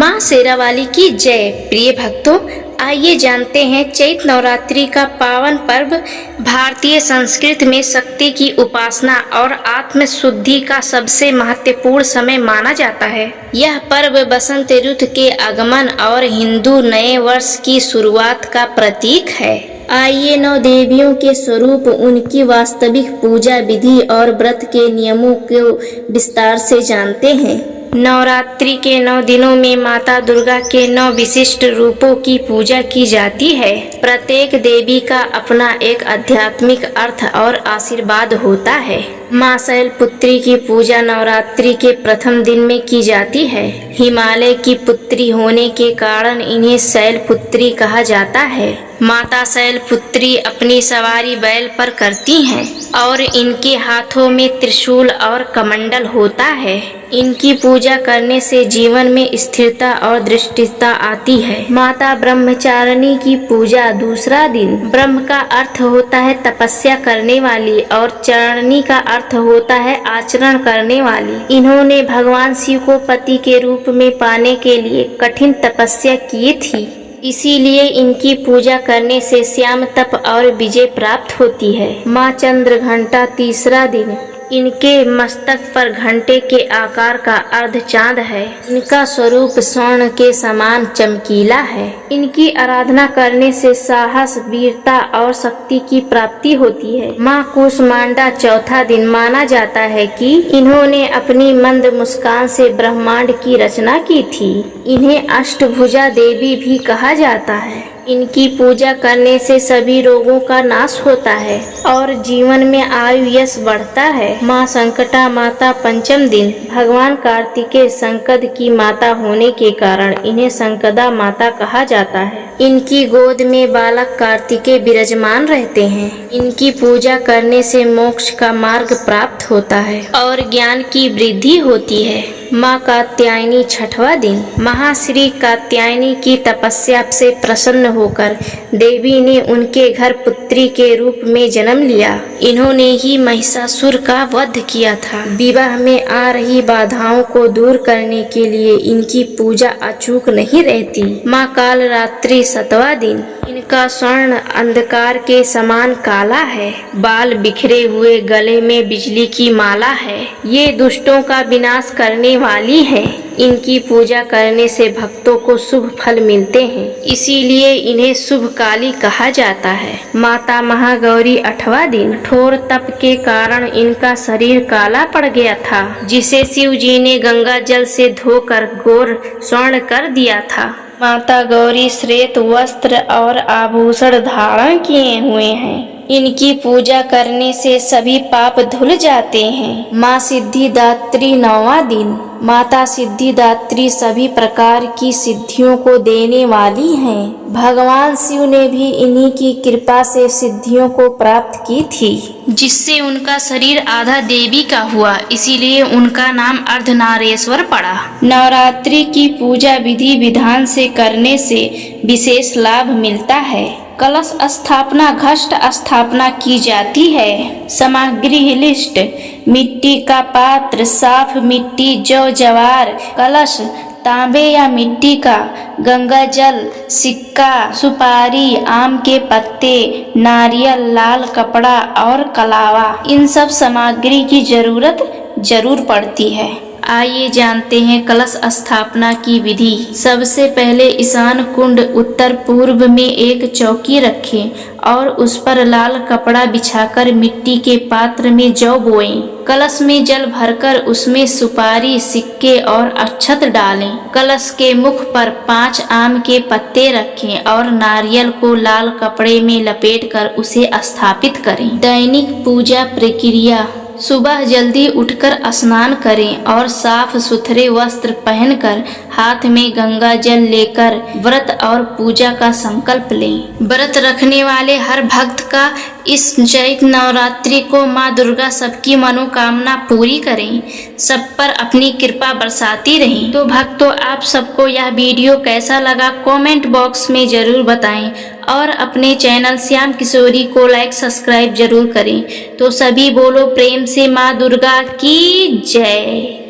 माँ शेरावाली की जय। प्रिय भक्तों, आइए जानते हैं चैत्र नवरात्रि का पावन पर्व भारतीय संस्कृति में शक्ति की उपासना और आत्म शुद्धि का सबसे महत्वपूर्ण समय माना जाता है। यह पर्व बसंत ऋतु के आगमन और हिंदू नए वर्ष की शुरुआत का प्रतीक है। आइए नौ देवियों के स्वरूप, उनकी वास्तविक पूजा विधि और व्रत के नियमों को विस्तार से जानते हैं। नवरात्रि के 9 दिनों में माता दुर्गा के 9 विशिष्ट रूपों की पूजा की जाती है। प्रत्येक देवी का अपना एक आध्यात्मिक अर्थ और आशीर्वाद होता है। माँ शैलपुत्री की पूजा नवरात्रि के प्रथम दिन में की जाती है। हिमालय की पुत्री होने के कारण इन्हें शैलपुत्री कहा जाता है। माता शैलपुत्री अपनी सवारी बैल पर करती हैं और इनके हाथों में त्रिशूल और कमंडल होता है। इनकी पूजा करने से जीवन में स्थिरता और दृष्टिता आती है। माता ब्रह्मचारिणी की पूजा दूसरा दिन। ब्रह्म का अर्थ होता है तपस्या करने वाली और चारिणी का अर्थ होता है आचरण करने वाली। इन्होंने भगवान शिव को पति के रूप में पाने के लिए कठिन तपस्या की थी, इसीलिए इनकी पूजा करने से श्याम तप और विजय प्राप्त होती है। माँ चंद्रघंटा तीसरा दिन। इनके मस्तक पर घंटे के आकार का अर्ध चांद है। इनका स्वरूप स्वर्ण के समान चमकीला है। इनकी आराधना करने से साहस, वीरता और शक्ति की प्राप्ति होती है। माँ कूष्मांडा चौथा दिन। माना जाता है कि इन्होंने अपनी मंद मुस्कान से ब्रह्मांड की रचना की थी। इन्हें अष्टभुजा देवी भी कहा जाता है। इनकी पूजा करने से सभी रोगों का नाश होता है और जीवन में आयु यश बढ़ता है। माँ संकटा माता पंचम दिन। भगवान कार्तिकेय संकट की माता होने के कारण इन्हें संकदा माता कहा जाता है। इनकी गोद में बालक कार्तिकेय विराजमान रहते हैं। इनकी पूजा करने से मोक्ष का मार्ग प्राप्त होता है और ज्ञान की वृद्धि होती है। माँ कात्यायनी छठवां दिन। महाश्री कात्यायनी की तपस्या से प्रसन्न होकर देवी ने उनके घर पुत्री के रूप में जन्म लिया। इन्होंने ही महिषासुर का वध किया था। विवाह में आ रही बाधाओं को दूर करने के लिए इनकी पूजा अचूक नहीं रहती। माँ कालरात्रि सातवां दिन। इनका स्वर्ण अंधकार के समान काला है। बाल बिखरे हुए, गले में बिजली की माला है। ये दुष्टों का विनाश करने वाली है। इनकी पूजा करने से भक्तों को शुभ फल मिलते हैं, इसीलिए इन्हें शुभ काली कहा जाता है। माता महागौरी आठवां दिन। कठोर तप के कारण इनका शरीर काला पड़ गया था, जिसे शिव जी ने गंगा जल से धोकर गोर स्वर्ण कर दिया था। माता गौरी श्वेत वस्त्र और आभूषण धारण किए हुए हैं। इनकी पूजा करने से सभी पाप धुल जाते हैं। माँ सिद्धिदात्री नौवां दिन। माता सिद्धिदात्री सभी प्रकार की सिद्धियों को देने वाली हैं। भगवान शिव ने भी इन्हीं की कृपा से सिद्धियों को प्राप्त की थी, जिससे उनका शरीर आधा देवी का हुआ, इसीलिए उनका नाम अर्धनारेश्वर पड़ा। नवरात्रि की पूजा विधि विधान से करने से विशेष लाभ मिलता है। कलश स्थापना, घट स्थापना की जाती है। सामग्री लिस्ट। मिट्टी का पात्र, साफ मिट्टी, जौ जवार, कलश तांबे या मिट्टी का, गंगा जल, सिक्का, सुपारी, आम के पत्ते, नारियल, लाल कपड़ा और कलावा, इन सब सामग्री की जरूरत जरूर पड़ती है। आइए जानते हैं कलश स्थापना की विधि। सबसे पहले ईशान कुंड उत्तर पूर्व में एक चौकी रखें और उस पर लाल कपड़ा बिछाकर मिट्टी के पात्र में जौ बोएं। कलश में जल भरकर उसमें सुपारी, सिक्के और अक्षत डालें। कलश के मुख पर 5 आम के पत्ते रखें और नारियल को लाल कपड़े में लपेटकर उसे स्थापित करें। दैनिक पूजा प्रक्रिया। सुबह जल्दी उठकर स्नान करें और साफ सुथरे वस्त्र पहनकर हाथ में गंगा जल लेकर व्रत और पूजा का संकल्प लें। व्रत रखने वाले हर भक्त का इस चैत्र नवरात्रि को माँ दुर्गा सबकी मनोकामना पूरी करें, सब पर अपनी कृपा बरसाती रहें। तो भक्तों, आप सबको यह वीडियो कैसा लगा कमेंट बॉक्स में जरूर बताएं और अपने चैनल श्याम किशोरी को लाइक सब्सक्राइब जरूर करें। तो सभी बोलो प्रेम से माँ दुर्गा की जय।